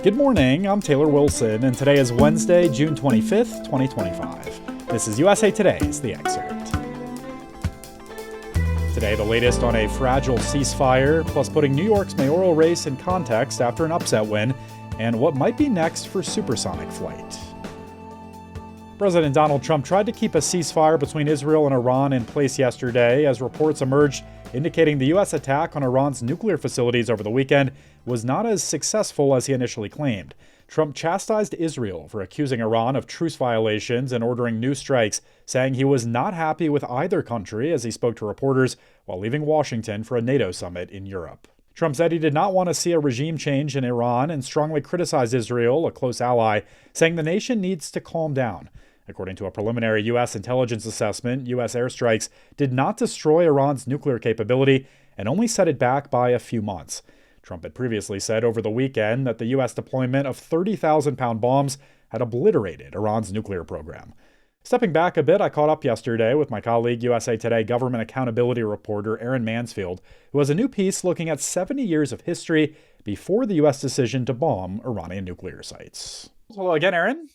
Good morning, I'm Taylor Wilson, and today is Wednesday, June 25th, 2025. This is USA Today's The Excerpt. Today, the latest on a fragile ceasefire, plus putting New York's mayoral race in context after an upset win, and what might be next for supersonic flight. President Donald Trump tried to keep a ceasefire between Israel and Iran in place yesterday as reports emerged indicating the U.S. attack on Iran's nuclear facilities over the weekend was not as successful as he initially claimed. Trump chastised Israel for accusing Iran of truce violations and ordering new strikes, saying he was not happy with either country as he spoke to reporters while leaving Washington for a NATO summit in Europe. Trump said he did not want to see a regime change in Iran and strongly criticized Israel, a close ally, saying the nation needs to calm down. According to a preliminary U.S. intelligence assessment, U.S. airstrikes did not destroy Iran's nuclear capability and only set it back by a few months. Trump had previously said over the weekend that the U.S. deployment of 30,000-pound bombs had obliterated Iran's nuclear program. Stepping back a bit, I caught up yesterday with my colleague, USA Today government accountability reporter Aaron Mansfield, who has a new piece looking at 70 years of history before the U.S. decision to bomb Iranian nuclear sites. Hello again, Aaron.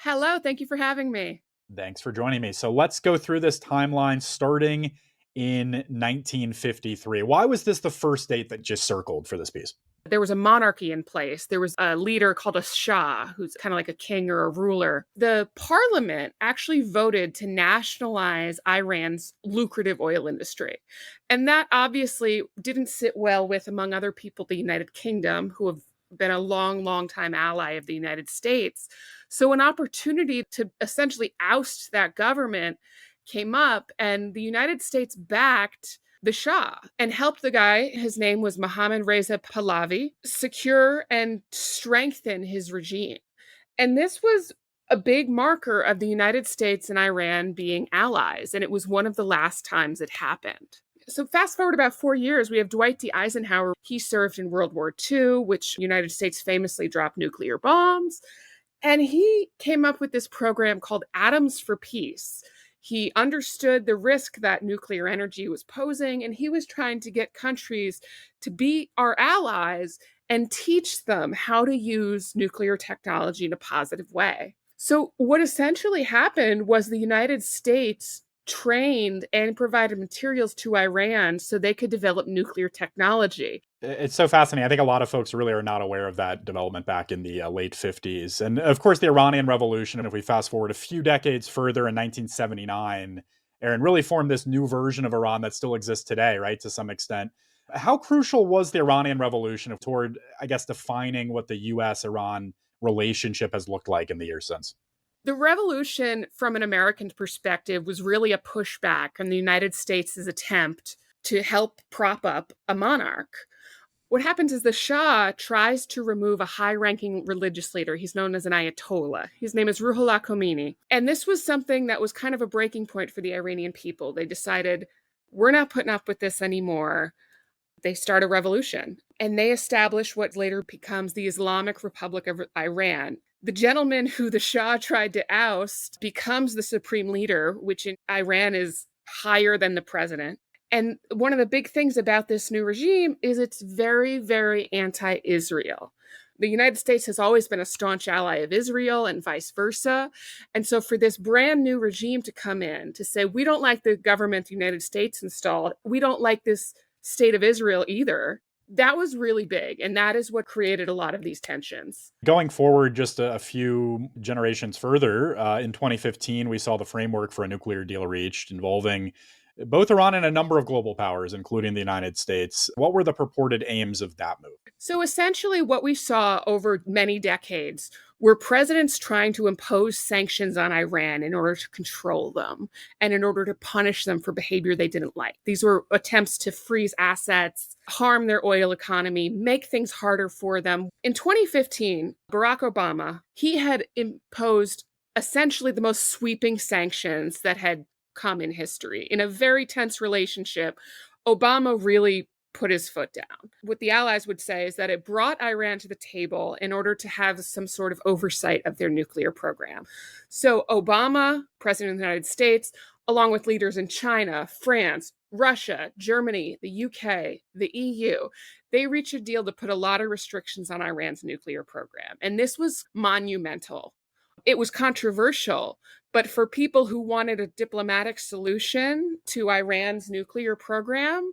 Hello, thank you for having me. Thanks for joining me. So let's go through this timeline starting in 1953. Why was this the first date that just circled for this piece? There was a monarchy in place. There was a leader called a Shah, who's kind of like a king or a ruler. The parliament actually voted to nationalize Iran's lucrative oil industry. And that obviously didn't sit well with, among other people, the United Kingdom, who have been a long time ally of the United States. So an opportunity to essentially oust that government came up, and the United States backed the Shah and helped the guy, his name was Mohammad Reza Pahlavi, secure and strengthen his regime. And this was a big marker of the United States and Iran being allies, and it was one of the last times it happened. So fast forward about 4 years, we have Dwight D. Eisenhower. He served in World War II, which the United States famously dropped nuclear bombs. And he came up with this program called Atoms for Peace. He understood the risk that nuclear energy was posing, and he was trying to get countries to be our allies and teach them how to use nuclear technology in a positive way. So what essentially happened was the United States trained and provided materials to Iran so they could develop nuclear technology. It's so fascinating. I think a lot of folks really are not aware of that development back in the late 50s. And of course, the Iranian Revolution, if we fast forward a few decades further in 1979, Aaron, really formed this new version of Iran that still exists today, right, to some extent. How crucial was the Iranian Revolution toward, I guess, defining what the U.S.-Iran relationship has looked like in the years since? The revolution, from an American perspective, was really a pushback on the United States' attempt to help prop up a monarch. What happens is the Shah tries to remove a high-ranking religious leader. He's known as an Ayatollah. His name is Ruhollah Khomeini. And this was something that was kind of a breaking point for the Iranian people. They decided, we're not putting up with this anymore. They start a revolution, and they establish what later becomes the Islamic Republic of Iran. The gentleman who the Shah tried to oust becomes the supreme leader, which in Iran is higher than the president. And one of the big things about this new regime is it's very anti-Israel. The United States has always been a staunch ally of Israel and vice versa. And so for this brand new regime to come in to say, we don't like the government the United States installed, we don't like this state of Israel either, that was really big. And that is what created a lot of these tensions. Going forward just a few generations further, in 2015, we saw the framework for a nuclear deal reached involving both Iran and a number of global powers, including the United States. What were the purported aims of that move? So essentially what we saw over many decades were presidents trying to impose sanctions on Iran in order to control them and in order to punish them for behavior they didn't like. These were attempts to freeze assets, harm their oil economy, make things harder for them. In 2015, Barack Obama, he had imposed essentially the most sweeping sanctions that had come in history. In a very tense relationship, Obama really put his foot down. What the allies would say is that it brought Iran to the table in order to have some sort of oversight of their nuclear program. So Obama, president of the United States, along with leaders in China, France, Russia, Germany, the UK, the EU. They reached a deal to put a lot of restrictions on Iran's nuclear program. And this was monumental. It was controversial, but for people who wanted a diplomatic solution to Iran's nuclear program,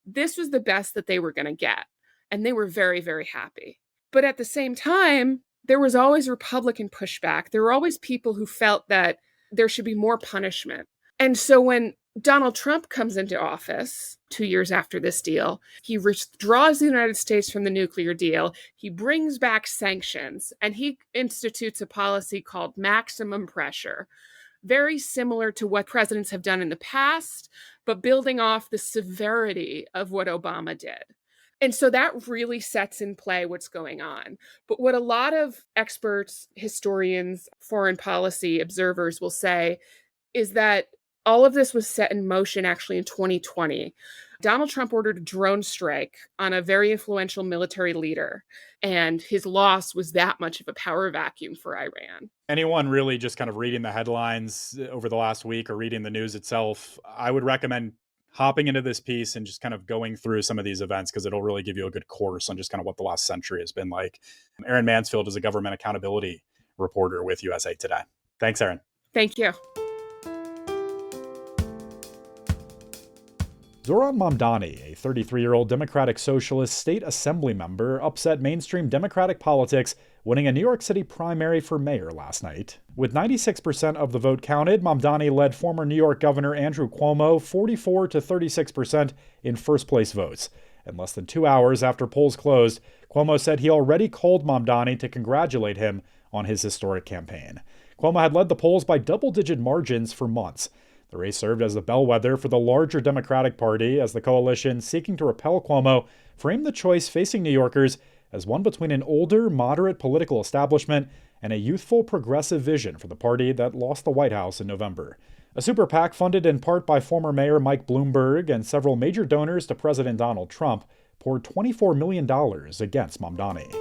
this was the best that they were going to get. And they were very, very happy. But at the same time, there was always Republican pushback. There were always people who felt that there should be more punishment. And so when Donald Trump comes into office 2 years after this deal, he withdraws the United States from the nuclear deal. He brings back sanctions, and he institutes a policy called maximum pressure, very similar to what presidents have done in the past, but building off the severity of what Obama did. And so that really sets in play what's going on. But what a lot of experts, historians, foreign policy observers will say is that all of this was set in motion actually in 2020. Donald Trump ordered a drone strike on a very influential military leader, and his loss was that much of a power vacuum for Iran. Anyone really just kind of reading the headlines over the last week or reading the news itself, I would recommend hopping into this piece and just kind of going through some of these events because it'll really give you a good course on just kind of what the last century has been like. Erin Mansfield is a government accountability reporter with USA Today. Thanks, Erin. Thank you. Zoran Mamdani, a 33-year-old Democratic Socialist state assembly member, upset mainstream Democratic politics, winning a New York City primary for mayor last night. With 96% of the vote counted, Mamdani led former New York Governor Andrew Cuomo 44 to 36% in first-place votes. And less than 2 hours after polls closed, Cuomo said he already called Mamdani to congratulate him on his historic campaign. Cuomo had led the polls by double-digit margins for months. The race served as the bellwether for the larger Democratic Party as the coalition seeking to repel Cuomo framed the choice facing New Yorkers as one between an older, moderate political establishment and a youthful, progressive vision for the party that lost the White House in November. A super PAC funded in part by former Mayor Mike Bloomberg and several major donors to President Donald Trump poured $24 million against Mamdani.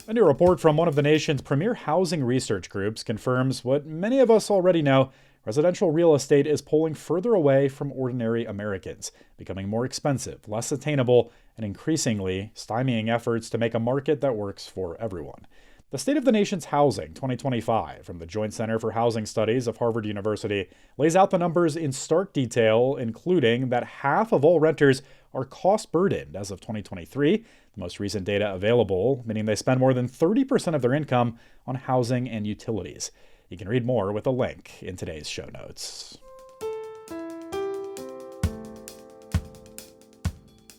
A new report from one of the nation's premier housing research groups confirms what many of us already know: residential real estate is pulling further away from ordinary Americans, becoming more expensive, less attainable, and increasingly stymieing efforts to make a market that works for everyone. The State of the Nation's Housing 2025 from the Joint Center for Housing Studies of Harvard University lays out the numbers in stark detail, including that half of all renters are cost-burdened as of 2023, the most recent data available, meaning they spend more than 30% of their income on housing and utilities. You can read more with a link in today's show notes.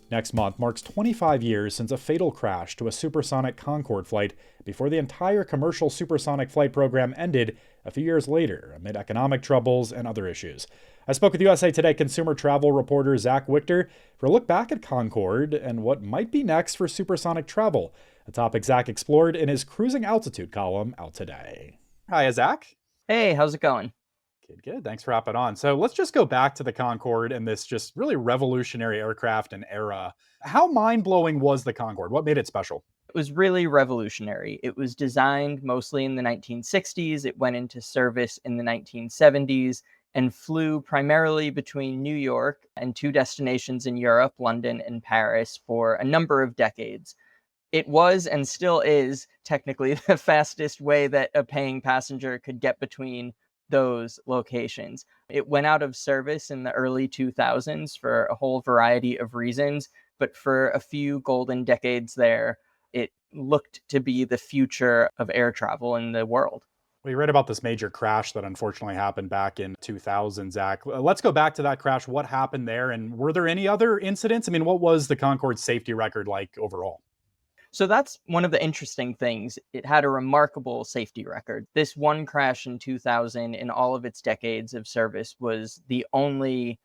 Next month marks 25 years since a fatal crash to a supersonic Concorde flight before the entire commercial supersonic flight program ended a few years later amid economic troubles and other issues. I spoke with USA Today consumer travel reporter Zach Wichter for a look back at Concorde and what might be next for supersonic travel, a topic Zach explored in his cruising altitude column out today. Hi, Zach. Hey, how's it going? Good. Thanks for hopping on. So let's just go back to the Concorde and this just really revolutionary aircraft and era. How mind-blowing was the Concorde? What made it special? It was really revolutionary. It was designed mostly in the 1960s. It went into service in the 1970s and flew primarily between New York and two destinations in Europe, London and Paris, for a number of decades. It was and still is technically the fastest way that a paying passenger could get between those locations. It went out of service in the early 2000s for a whole variety of reasons, but for a few golden decades there, it looked to be the future of air travel in the world. We read about this major crash that unfortunately happened back in 2000, Zach. Let's go back to that crash. What happened there? And were there any other incidents? I mean, what was the Concorde's safety record like overall? So that's one of the interesting things. It had a remarkable safety record. This one crash in 2000 in all of its decades of service was the only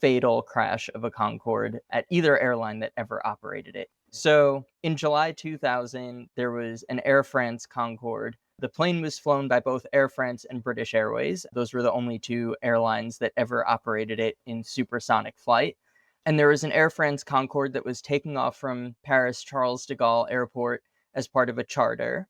fatal crash of a Concorde at either airline that ever operated it. So in July 2000, there was an Air France Concorde. The plane was flown by both Air France and British Airways. Those were the only two airlines that ever operated it in supersonic flight. And there was an Air France Concorde that was taking off from Paris Charles de Gaulle Airport as part of a charter.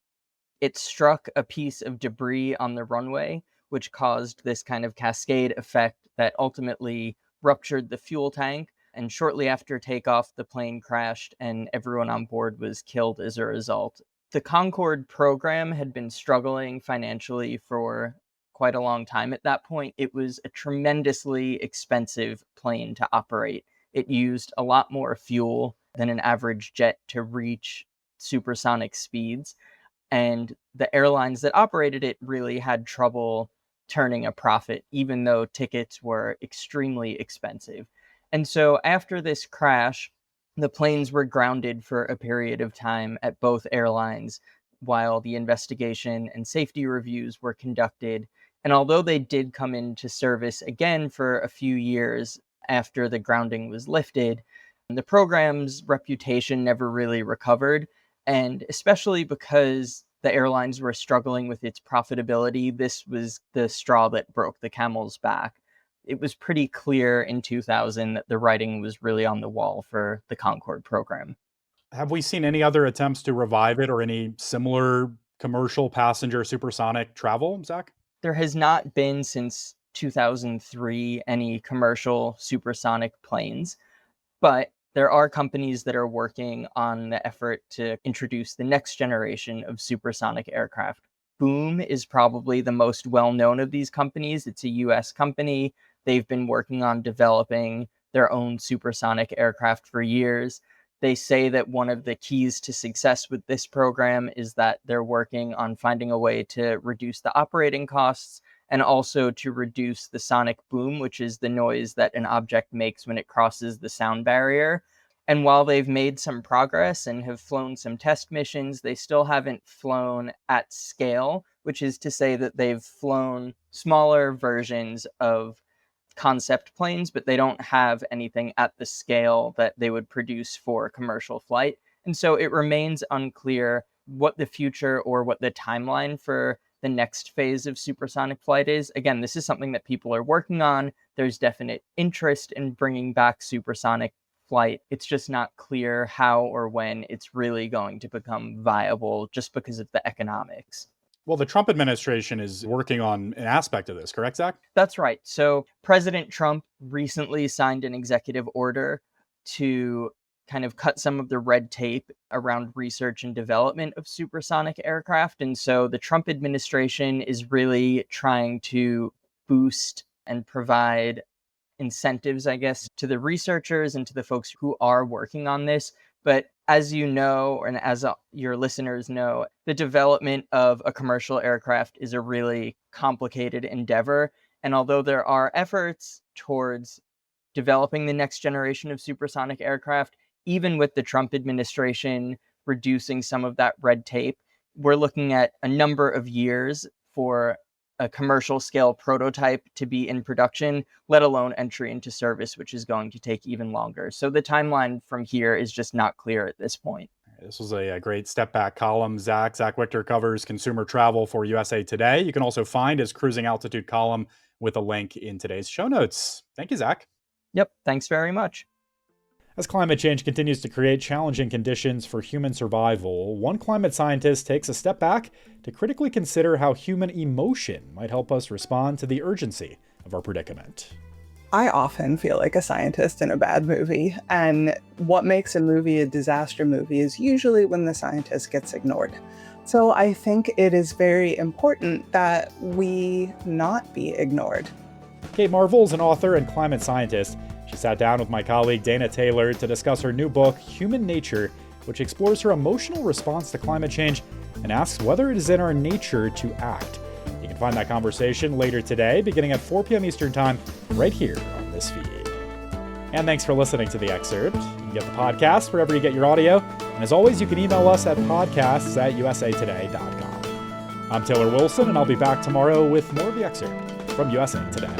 it struck a piece of debris on the runway, which caused this kind of cascade effect that ultimately ruptured the fuel tank. And shortly after takeoff, the plane crashed and everyone on board was killed as a result. The Concorde program had been struggling financially for quite a long time at that point. It was a tremendously expensive plane to operate. It used a lot more fuel than an average jet to reach supersonic speeds. And the airlines that operated it really had trouble turning a profit, even though tickets were extremely expensive. And so after this crash, the planes were grounded for a period of time at both airlines while the investigation and safety reviews were conducted. And although they did come into service again for a few years after the grounding was lifted, the program's reputation never really recovered. And especially because the airlines were struggling with its profitability, this was the straw that broke the camel's back. It was pretty clear in 2000 that the writing was really on the wall for the Concorde program. Have we seen any other attempts to revive it or any similar commercial passenger supersonic travel, Zach? There has not been since 2003 any commercial supersonic planes, but there are companies that are working on the effort to introduce the next generation of supersonic aircraft. Boom is probably the most well-known of these companies. It's a US company. They've been working on developing their own supersonic aircraft for years. They say that one of the keys to success with this program is that they're working on finding a way to reduce the operating costs and also to reduce the sonic boom, which is the noise that an object makes when it crosses the sound barrier. And while they've made some progress and have flown some test missions, they still haven't flown at scale, which is to say that they've flown smaller versions of concept planes, but they don't have anything at the scale that they would produce for commercial flight. And so it remains unclear what the future or what the timeline for the next phase of supersonic flight is. Again, this is something that people are working on. There's definite interest in bringing back supersonic flight. It's just not clear how or when it's really going to become viable just because of the economics. Well, the Trump administration is working on an aspect of this, correct, Zach? That's right. So President Trump recently signed an executive order to kind of cut some of the red tape around research and development of supersonic aircraft. And so the Trump administration is really trying to boost and provide incentives, I guess, to the researchers and to the folks who are working on this. But as you know, and as your listeners know, the development of a commercial aircraft is a really complicated endeavor. And although there are efforts towards developing the next generation of supersonic aircraft, even with the Trump administration reducing some of that red tape, we're looking at a number of years for a commercial scale prototype to be in production, let alone entry into service, which is going to take even longer. So the timeline from here is just not clear at this point. This was a great step back column. Zach Wichter covers consumer travel for USA Today. You can also find his cruising altitude column with a link in today's show notes. Thank you, Zach. Yep. Thanks very much. As climate change continues to create challenging conditions for human survival, one climate scientist takes a step back to critically consider how human emotion might help us respond to the urgency of our predicament. I often feel like a scientist in a bad movie, and what makes a movie a disaster movie is usually when the scientist gets ignored. So I think it is very important that we not be ignored. Kate Marvel is an author and climate scientist. She sat down with my colleague Dana Taylor to discuss her new book, Human Nature, which explores her emotional response to climate change and asks whether it is in our nature to act. You can find that conversation later today, beginning at 4 p.m. Eastern Time, right here on this feed. And thanks for listening to The Excerpt. You can get the podcast wherever you get your audio. And as always, you can email us at podcasts@usatoday.com. I'm Taylor Wilson, and I'll be back tomorrow with more of The Excerpt from USA Today.